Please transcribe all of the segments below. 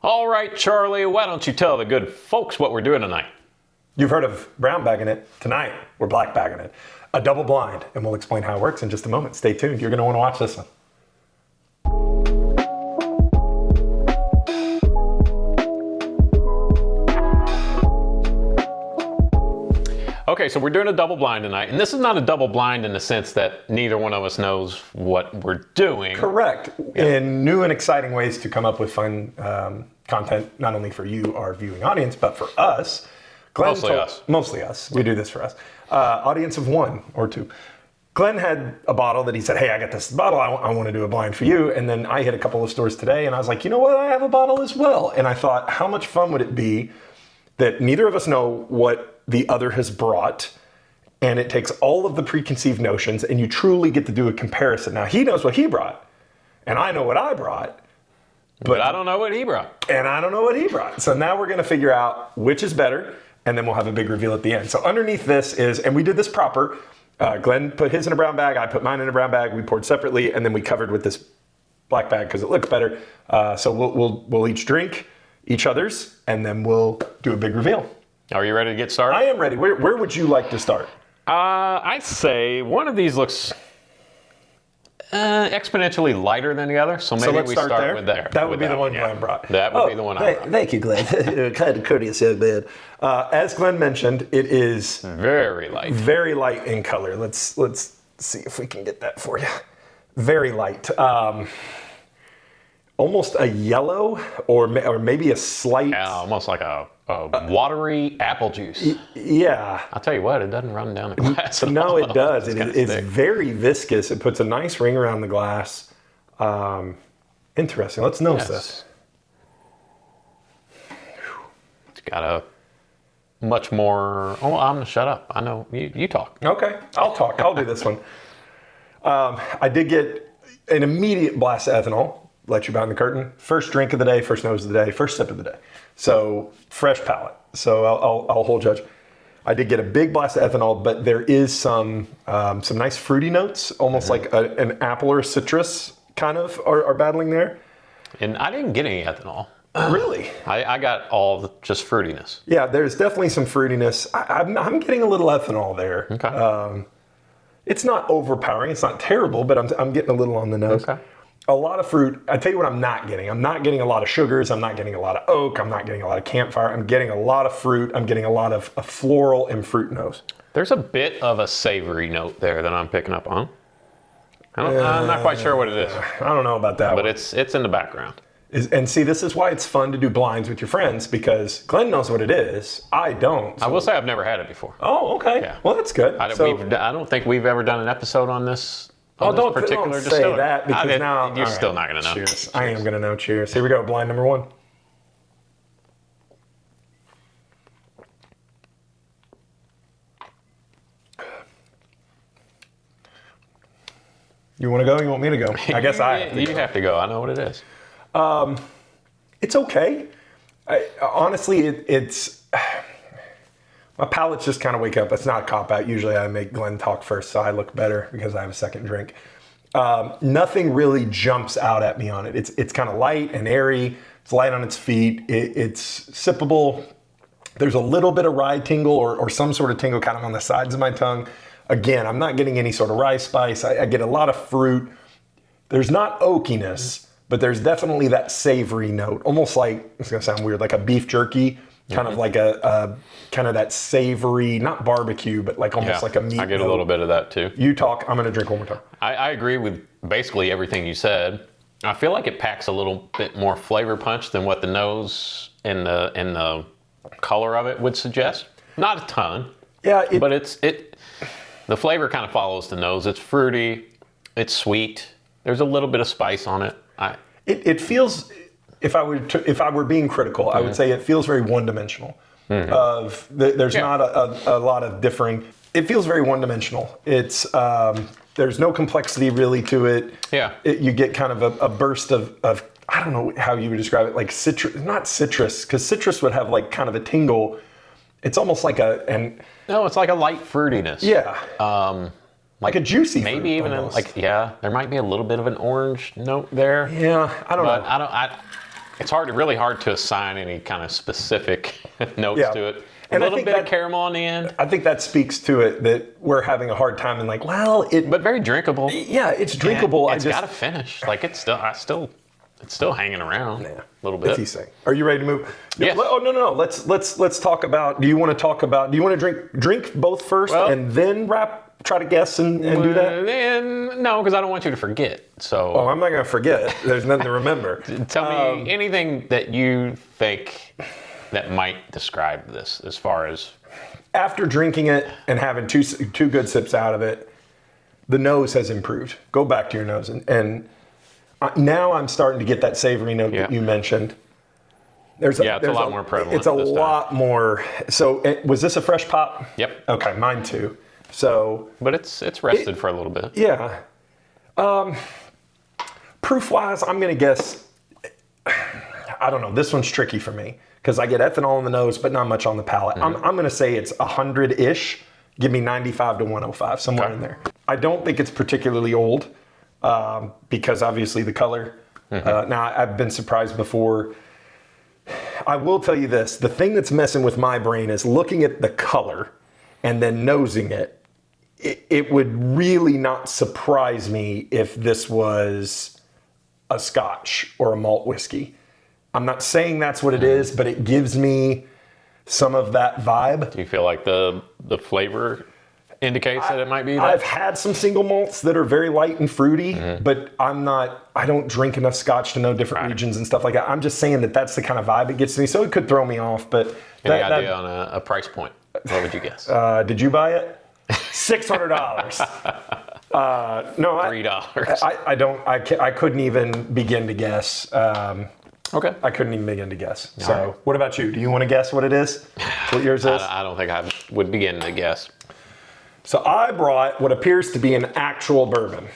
All right, Charlie, why don't you tell the good folks what we're doing tonight? You've heard of brown bagging it. Tonight, we're black bagging it. A double blind, and we'll explain how it works in just a moment. Stay tuned. You're going to want to watch this one. Okay, so we're doing a double blind tonight, and this is not a double blind in the sense that neither one of us knows what we're doing. Correct. Yeah. In new and exciting ways to come up with fun content, not only for you, our viewing audience, but for us. Mostly us. We do this for us. Audience of 1 or 2. Glenn had a bottle that he said, hey, I got this bottle. I want to do a blind for you. And then I hit a couple of stores today, and I was like, you know what? I have a bottle as well. And I thought, how much fun would it be that neither of us know what the other has brought, and it takes all of the preconceived notions, and you truly get to do a comparison. Now, he knows what he brought, and I know what I brought. But I don't know what he brought. And I don't know what he brought. So now we're going to figure out which is better, and then we'll have a big reveal at the end. So underneath this is, and we did this proper, Glenn put his in a brown bag, I put mine in a brown bag, we poured separately, and then we covered with this black bag because it looks better. So we'll each drink each other's, and then we'll do a big reveal. Are you ready to get started? I am ready. Where would you like to start? I'd say one of these looks exponentially lighter than the other, so maybe we start with there. That would be the one Glenn brought. That would be the one I brought. Thank you, Glenn. Kind of courteous young man. As Glenn mentioned, it is very light. Very light in color. Let's see if we can get that for you. Very light. Almost a yellow, or maybe a slight. Yeah, almost like a watery apple juice. Yeah. I'll tell you what, it doesn't run down the glass at all. No, it does. It's thick. very viscous. It puts a nice ring around the glass. Interesting. Let's nose this. It's got a much more... Oh, I'm going to shut up. I know. You talk. Okay. I'll talk. I'll do this one. I did get an immediate blast of ethanol. Let you behind the curtain. First drink of the day, first nose of the day, first sip of the day. So fresh palate. So I'll hold judge. I did get a big blast of ethanol, but there is some nice fruity notes, almost like an apple or a citrus kind of are battling there. And I didn't get any ethanol. Really? I got all just fruitiness. Yeah, there's definitely some fruitiness. I'm getting a little ethanol there. Okay. It's not overpowering. It's not terrible, but I'm getting a little on the nose. Okay. A lot of fruit. I tell you what I'm not getting. I'm not getting a lot of sugars. I'm not getting a lot of oak. I'm not getting a lot of campfire. I'm getting a lot of fruit. I'm getting a lot of a floral and fruit nose. There's a bit of a savory note there that I'm picking up on. I'm not quite sure what it is. I don't know about that but one. it's in the background. And see, this is why it's fun to do blinds with your friends, because Glenn knows what it is. I don't. I will say I've never had it before. Oh, okay. Yeah. Well, that's good. I don't think we've ever done an episode on this. Don't particular say distillery. that, because now you're still not going to know. Cheers. I am going to know. Cheers. Here we go. Blind number 1. You want to go? You want me to go? I guess I have to You have to go. I know what it is. It's okay. Honestly, it's... My palate's just kind of wake up. It's not a cop-out. Usually I make Glenn talk first so I look better because I have a second drink. Nothing really jumps out at me on it. It's kind of light and airy. It's light on its feet. It's sippable. There's a little bit of rye tingle or some sort of tingle kind of on the sides of my tongue. Again, I'm not getting any sort of rye spice. I get a lot of fruit. There's not oakiness, but there's definitely that savory note. Almost like, it's going to sound weird, like a beef jerky. Kind of like a kind of that savory, not barbecue, but like almost like a meat. I get a little bit of that too. You talk, I'm going to drink one more time. I agree with basically everything you said. I feel like it packs a little bit more flavor punch than what the nose and the color of it would suggest. Not a ton. Yeah, but the flavor kind of follows the nose. It's fruity, it's sweet. There's a little bit of spice on it. It feels. If I were being critical, I would say it feels very one-dimensional. There's not a lot of differing. It feels very one-dimensional. It's there's no complexity really to it. Yeah. You get kind of a burst of I don't know how you would describe it, like citrus, not citrus, because citrus would have like kind of a tingle. It's almost like it's like a light fruitiness. Yeah. Like a juicy fruit, maybe even almost. there might be a little bit of an orange note there. Yeah, I don't know. But It's really hard to assign any kind of specific notes Yeah. to it. And A I little think bit of that- caramel on the end, I think that speaks to it that we're having a hard time and like, well, but very drinkable. yeah, it's drinkable. It's got to finish. Like it's still hanging around a little If bit. you say, are you ready to move? Yes. Oh no. Let's talk about. Do you want to talk about? Do you want to drink both first Well- and then try to guess and do that? And no, because I don't want you to forget. So Oh, I'm not gonna forget. There's nothing to remember. tell me anything that you think that might describe this as far as After drinking it and having two good sips out of it, the nose has improved. Go back to your nose and now I'm starting to get that savory note that you mentioned. it's a lot more prevalent It's a this time. lot more. So was this a fresh pop? Yep. Okay, mine too. So But it's rested for a little bit. yeah. Proof wise, I'm gonna guess. I don't know. This one's tricky for me because I get ethanol in the nose, but not much on the palate. I'm gonna say it's 100-ish. Give me 95 to 105, somewhere in there. I don't think it's particularly old because obviously the color. Now I've been surprised before. I will tell you this: the thing that's messing with my brain is looking at the color and then nosing it. It would really not surprise me if this was a Scotch or a malt whiskey. I'm not saying that's what it is, but it gives me some of that vibe. Do you feel like the flavor indicates that it might be that? I've had some single malts that are very light and fruity, but I don't drink enough Scotch to know different regions and stuff like that. I'm just saying that that's the kind of vibe it gets to me. So it could throw me off, but Any idea on a price point? What would you guess? did you buy it? $600. No, $3. I couldn't even begin to guess. Okay. I couldn't even begin to guess. So, what about you? Do you want to guess what it is? What yours is? I don't think I would begin to guess. So, I brought what appears to be an actual bourbon.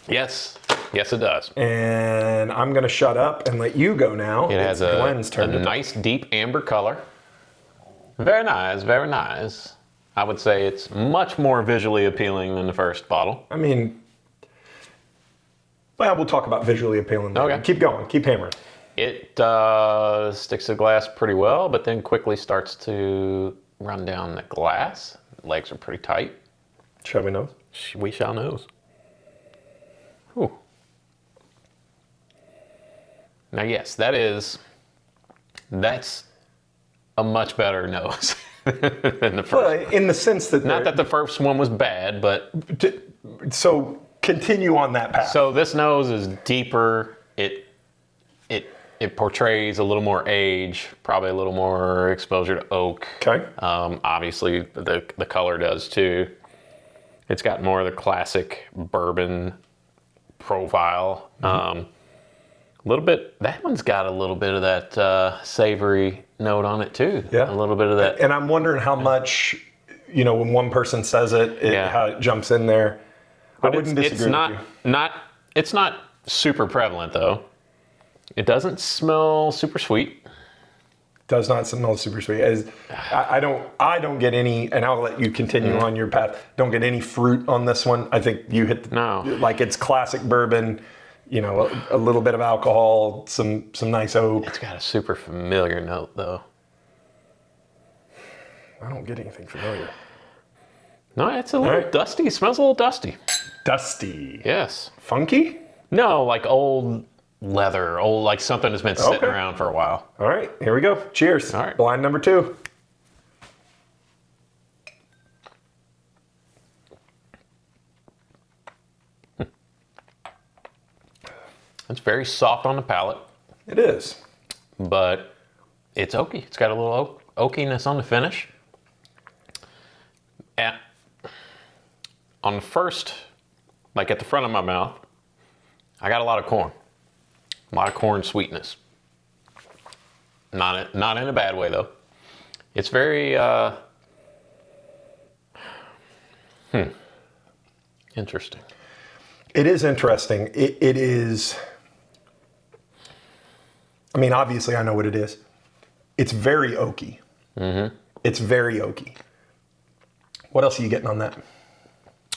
Yes, it does. And I'm going to shut up and let you go now. It has Glenn's a turn to nice deep amber color. Very nice, very nice. I would say it's much more visually appealing than the first bottle. I mean, well, we'll talk about visually appealing later. Okay. Keep going. Keep hammering. It sticks to glass pretty well, but then quickly starts to run down the glass. Legs are pretty tight. Shall we know? We shall nose. Whew. Now, yes, that's a much better nose than the first. Well, in the sense that Not that the first one was bad, but so continue on that path. so this nose is deeper. It portrays a little more age, probably a little more exposure to oak. Okay. Obviously, the color does too. It's got more of the classic bourbon profile. A little bit. That one's got a little bit of that savory note on it too. Yeah. A little bit of that. And I'm wondering how much, when one person says it, how it jumps in there. I wouldn't disagree with you. It's not super prevalent though. It doesn't smell super sweet. Does not smell super sweet. I don't get any, and I'll let you continue on your path. Don't get any fruit on this one. I think you hit like it's classic bourbon. A little bit of alcohol, some nice oak. It's got a super familiar note though. I don't get anything familiar. No, it's a little dusty. It smells a little dusty. Dusty. Yes. Funky? No, like old leather, like something that's been sitting around for a while. All right, here we go. Cheers. All right. Blind number 2. It's very soft on the palate, It is. but it's oaky. It's got a little oakiness on the finish. On the first, like at the front of my mouth, I got a lot of corn. A lot of corn sweetness. Not in a bad way though. It's very interesting. It is interesting. It is. I mean, obviously, I know what it is. It's very oaky. It's very oaky. What else are you getting on that?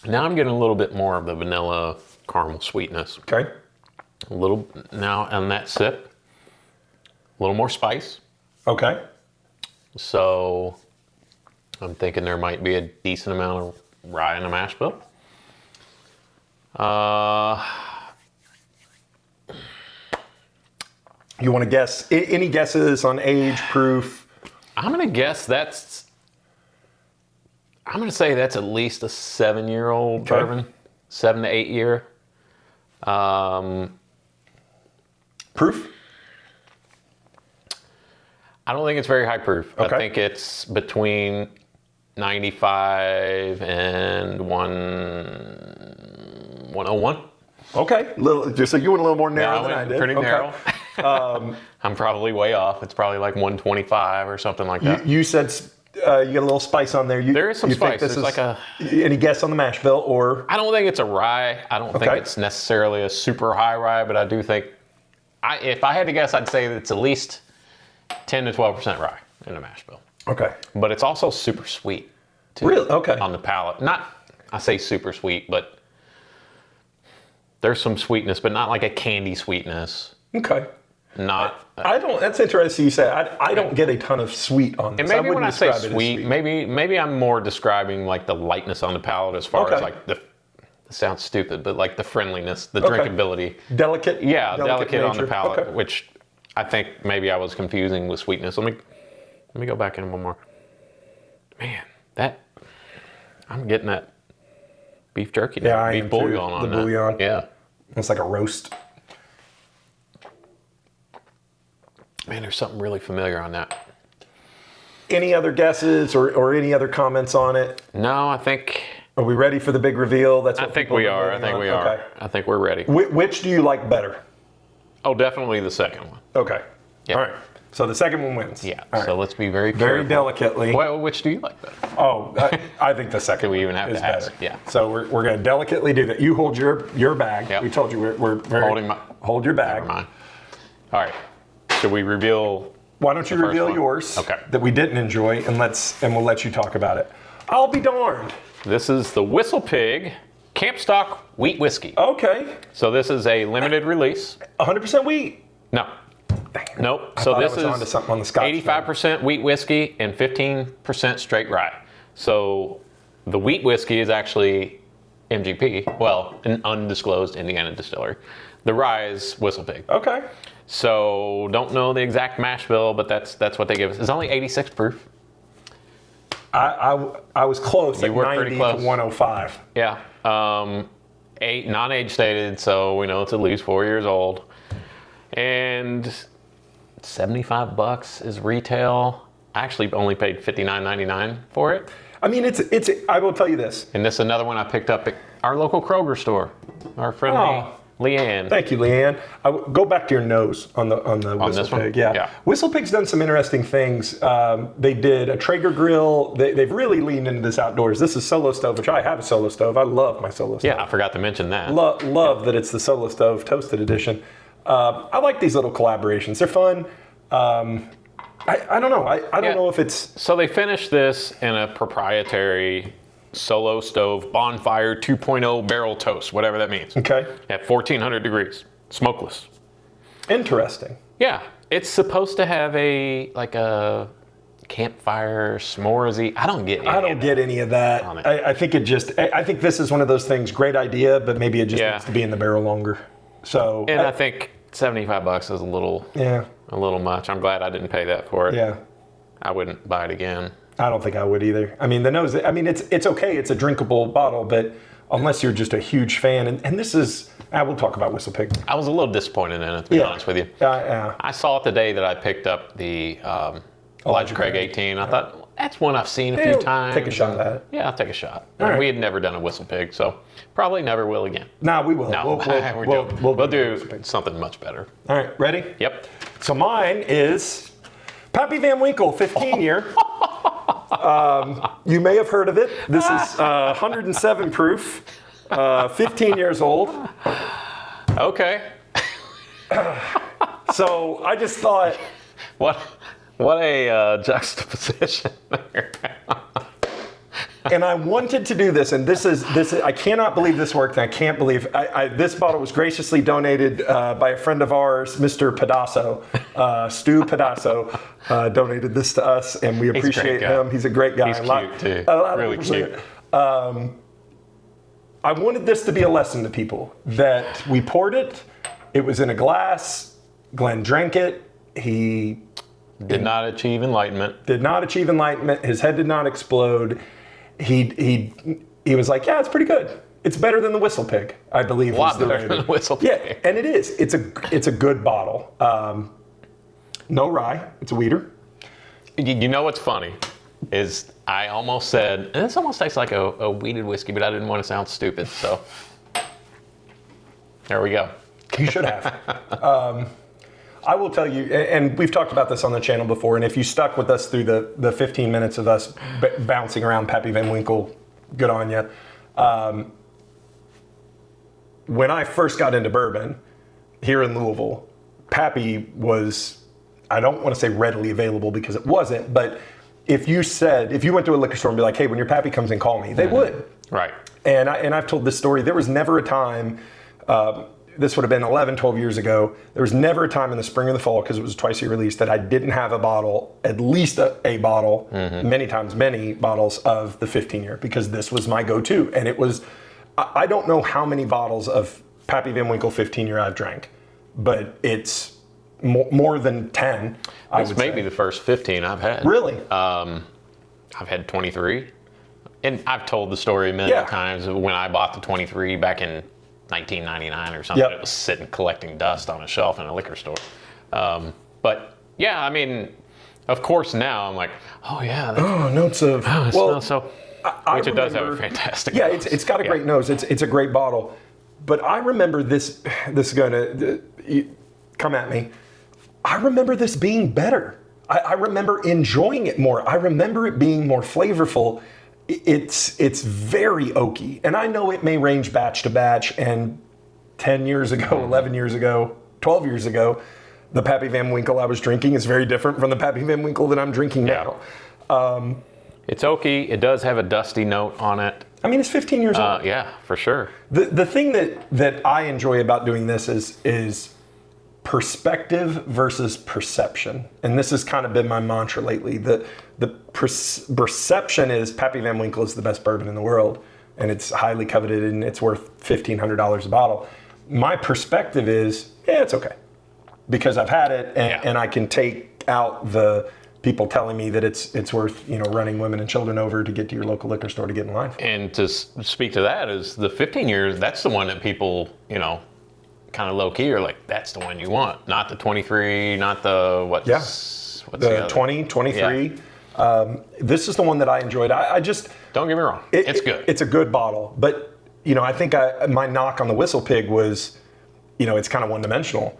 Now I'm getting a little bit more of the vanilla caramel sweetness. Okay. A little now on that sip. little more spice. Okay. So I'm thinking there might be a decent amount of rye in the mash bill. You want to guess? Any guesses on age, proof? I'm going to guess I'm going to say that's at least a 7-year-old bourbon. 7 to 8 year. Proof? I don't think it's very high proof. Okay. I think it's between 95 and 101. Okay. So you went a little more narrow than I did. Pretty Okay. narrow. I'm probably way off. It's probably like 125 or something like that. You said you get a little spice on there. There is some spice. This It's is like any guess on the mash bill or? I don't think it's a rye. I don't think it's necessarily a super high rye, but I do think, if I had to guess, I'd say that it's at least 10 to 12% rye in a mash bill. Okay. But it's also super sweet, too. Really? Okay. On the palate. I say super sweet, but there's some sweetness, but not like a candy sweetness. Okay. That's interesting you say. I don't get a ton of sweet on this. And maybe when I say sweet, maybe I'm more describing like the lightness on the palate as far as like it sounds stupid, but like the friendliness, the drinkability. Delicate? Yeah, delicate on the nature. palate, Okay. which I think maybe I was confusing with sweetness. Let me go back in one more. Man, I'm getting that beef jerky. Yeah, I beef am bouillon too. on The that. bouillon. Yeah. It's like a roast. Man, there's something really familiar on that. Any other guesses or any other comments on it? No, I think. Are we ready for the big reveal? That's what I think people we have been are. I waiting think on? we are. Okay. I think we're ready. Which do you like better? Oh, definitely the second one. Okay. Yeah. All right. So the second one wins. Yeah. All right. So let's be very careful. Very delicately. Well, which do you like better? Oh, I think the second Do we even have is to ask? better. Yeah. So we're going to delicately do that. You hold your bag. Yep. We told you we're very, Holding my. hold your bag. Never mind. All right. Should we reveal? Why don't you first reveal one? yours? Okay. That we didn't enjoy, and we'll let you talk about it. I'll be darned. This is the Whistle Pig Camp Stock Wheat Whiskey. Okay. So this is a limited release. 100% wheat. No. Nope. I So thought this I was onto is something on the Scotch. 85% wheat whiskey and 15% straight rye. So the wheat whiskey is actually MGP, well, an undisclosed Indiana distillery. The rye is Whistle Pig. Okay. So don't know the exact mash bill, but that's what they give us. It's only 86 proof. I was close. You at were 90 pretty close. to 105. Yeah. Non-age stated, so we know it's at least 4 years old. And $75 is retail. I actually only paid $59.99 for it. I mean, I will tell you this. And this is another one I picked up at our local Kroger store. Our friend Leanne. Thank you, Leanne. Go back to your nose on the Whistle this one? Pig. Yeah. Yeah. Whistle Pig's done some interesting things. They did a Traeger grill. They've really leaned into this outdoors. This is Solo Stove, which I have a Solo Stove. I love my Solo Stove. Yeah, I forgot to mention that. Love that it's the Solo Stove Toasted Edition. I like these little collaborations. They're fun. I don't know. I don't know if it's... So they finished this in a proprietary Solo Stove Bonfire 2.0 barrel toast, whatever that means. Okay. At 1400 degrees, smokeless. Interesting. Yeah, it's supposed to have a campfire s'moresy. I don't get any of that. I think I think this is one of those things, great idea, but maybe it just needs to be in the barrel longer. So. And I think $75 is a little much. I'm glad I didn't pay that for it. Yeah. I wouldn't buy it again. I don't think I would either. I mean, it's okay. It's a drinkable bottle, but unless you're just a huge fan, and this is, we'll talk about Whistle Pig. I was a little disappointed in it, to be honest with you. I saw it the day that I picked up the Elijah Craig 18. I thought, that's one I've seen a few times. Take a shot at it. Yeah, I'll take a shot. Right. We had never done a Whistle Pig, so probably never will again. Nah, we will. No, we'll do something much better. All right, ready? Yep. So mine is Pappy Van Winkle, 15 year. You may have heard of it. This is 107 proof, 15 years old. Okay. So I just thought, What a juxtaposition there. And I wanted to do this, and this is I cannot believe this worked, and I can't believe this bottle was graciously donated by a friend of ours, Mr. Pedasso, Stu Pedasso, donated this to us, and we appreciate him. He's a great guy. He's cute too. Really cute. I wanted this to be a lesson to people that we poured it. It was in a glass. Glenn drank it. He did not achieve enlightenment. His head did not explode. He was like, yeah, it's pretty good. It's better than the Whistle Pig, I believe. A lot better than the Whistle Pig. Yeah, and it is. It's a good bottle. No rye. It's a weeder. You know what's funny is I almost said, this almost tastes like a weeded whiskey, but I didn't want to sound stupid, so there we go. You should have. I will tell you, and we've talked about this on the channel before, and if you stuck with us through the 15 minutes of us bouncing around Pappy Van Winkle, good on you. When I first got into bourbon here in Louisville, Pappy was, I don't want to say readily available because it wasn't, but if you went to a liquor store and be like, hey, when your Pappy comes in, call me, they would. Right. And I've told this story. There was never a time, this would have been 11, 12 years ago. There was never a time in the spring or the fall, because it was a twice a year release, that I didn't have a bottle, at least a bottle, many times, many bottles of the 15 year, because this was my go-to. And it was, I don't know how many bottles of Pappy Van Winkle 15 year I've drank, but it's more than 10. This may be the first 15 I've had. Really? I've had 23. And I've told the story many times of when I bought the 23 back in 1999 or something. It was sitting collecting dust on a shelf in a liquor store. But yeah, I mean, of course now I'm like, oh yeah. Notes of, it smells so, which it does have a fantastic nose. It's got a great nose. It's a great bottle. But I remember this is going to come at me. I remember this being better. I remember enjoying it more. I remember it being more flavorful. It's very oaky. And I know it may range batch to batch, and 10 years ago, 11 years ago, 12 years ago, the Pappy Van Winkle I was drinking is very different from the Pappy Van Winkle that I'm drinking now. It's oaky. It does have a dusty note on it. I mean, it's 15 years old. Yeah, for sure. The thing that I enjoy about doing this is perspective versus perception. And this has kind of been my mantra lately. The perception is Pappy Van Winkle is the best bourbon in the world, and it's highly coveted, and it's worth $1,500 a bottle. My perspective is, it's okay, because I've had it, and I can take out the people telling me that it's worth running women and children over to get to your local liquor store to get in line for. And to speak to that is the 15 years. That's the one that people kind of low key are like, that's the one you want, not the 23, not the what's the 20, 23. Yeah. This is the one that I enjoyed. I just don't get me wrong, it's good. It's a good bottle, but I think my knock on the Whistle Pig was, it's kind of one dimensional.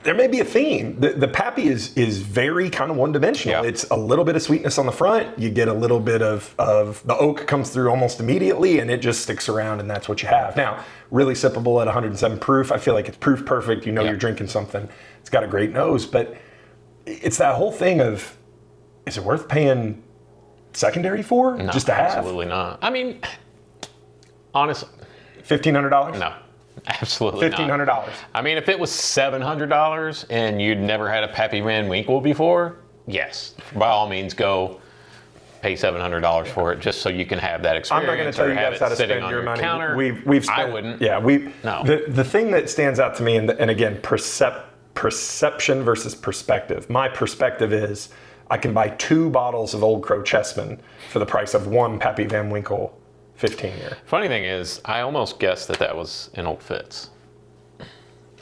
There may be a theme. The Pappy is very kind of one dimensional. Yeah. It's a little bit of sweetness on the front. You get a little bit of the oak comes through almost immediately, and it just sticks around, and that's what you have. Now, really sippable at 107 proof. I feel like it's proof perfect. You're drinking something. It's got a great nose, but it's that whole thing of, is it worth paying secondary for just to have? Absolutely not. I mean, honestly, $1,500? No. Absolutely $1,500. not. I mean, if it was $700 and you'd never had a Pappy Van Winkle before, yes, by all means, go pay $700 for it just so you can have that experience. I'm not going to tell you guys how to spend your money. Counter. We've spent, I wouldn't. Yeah, No. The thing that stands out to me, and again, perception versus perspective. My perspective is I can buy 2 bottles of Old Crow Chessman for the price of 1 Pappy Van Winkle 15 year. Funny thing is, I almost guessed that was an Old Fitz.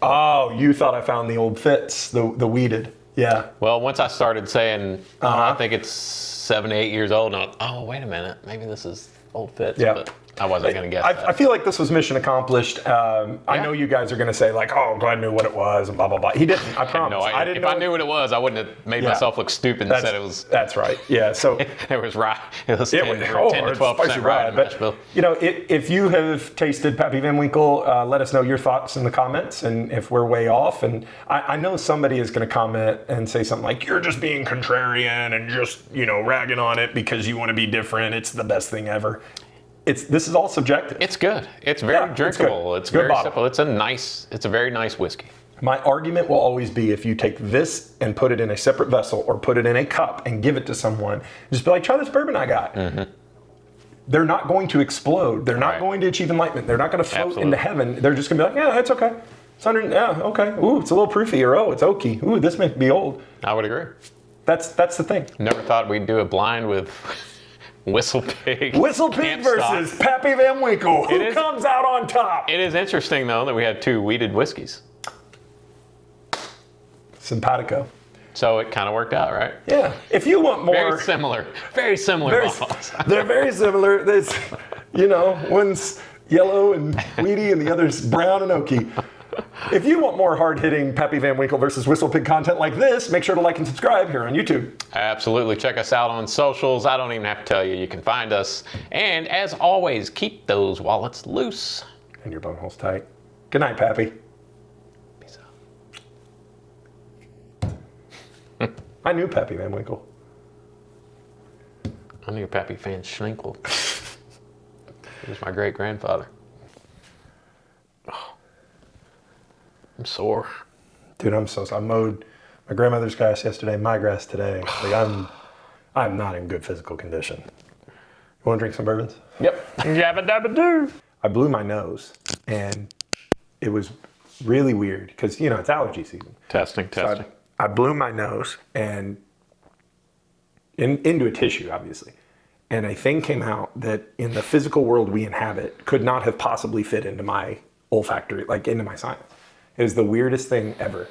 Oh, you thought I found the Old Fitz, the weeded. Yeah. Well, once I started saying, I think it's 7 to 8 years old, and wait a minute, maybe this is Old Fitz. Yeah. But I wasn't going to guess that. I feel like this was mission accomplished. I know you guys are going to say like, "Oh, Glenn knew what it was," and blah blah blah. He didn't. I promise. I didn't if know. I knew what it was, I wouldn't have made myself look stupid and said it was. That's right. Yeah. So it was rye. It was 10 to it's 12% rye. But you know, if you have tasted Pappy Van Winkle, let us know your thoughts in the comments, and if we're way off. And I know somebody is going to comment and say something like, "You're just being contrarian and just ragging on it because you want to be different. It's the best thing ever." This is all subjective. It's good. It's very drinkable. It's very simple. It's a very nice whiskey. My argument will always be if you take this and put it in a separate vessel or put it in a cup and give it to someone, just be like, try this bourbon I got. Mm-hmm. They're not going to explode. They're not going to achieve enlightenment. They're not going to float into heaven. They're just going to be like, yeah, it's okay. It's okay. Ooh, it's a little proofy, or oh, it's oaky. Ooh, this may be old. I would agree. That's the thing. Never thought we'd do a blind with Whistle Pig. Whistle Pig versus Pappy Van Winkle. Who comes out on top? It is interesting, though, that we had 2 wheated whiskeys. Simpatico. So it kind of worked out, right? Yeah. If you want more... Very similar bottles. They're very similar. There's, one's yellow and wheaty and the other's brown and oaky. If you want more hard-hitting Pappy Van Winkle versus Whistle Pig content like this, make sure to like and subscribe here on YouTube. Absolutely. Check us out on socials. I don't even have to tell you. You can find us. And as always, keep those wallets loose. And your bone holes tight. Good night, Pappy. Peace out. I knew Pappy Van Winkle. I knew Pappy Van Winkle. He was my great-grandfather. I'm sore. Dude, I'm so sorry. I mowed my grandmother's grass yesterday, my grass today. Like I'm not in good physical condition. You want to drink some bourbons? Yep. Yabba dabba doo. I blew my nose, and it was really weird because it's allergy season. Testing. So I blew my nose and into a tissue, obviously, and a thing came out that in the physical world we inhabit could not have possibly fit into my olfactory, like into my sinus. It was the weirdest thing ever.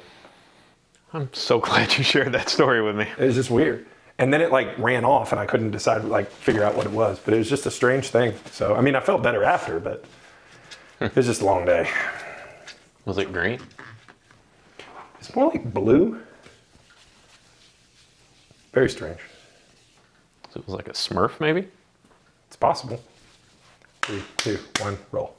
I'm so glad you shared that story with me. It was just weird. And then it ran off and I couldn't decide, figure out what it was. But it was just a strange thing. So, I felt better after, but it was just a long day. Was it green? It's more like blue. Very strange. So it was like a Smurf, maybe? It's possible. 3, 2, 1, roll.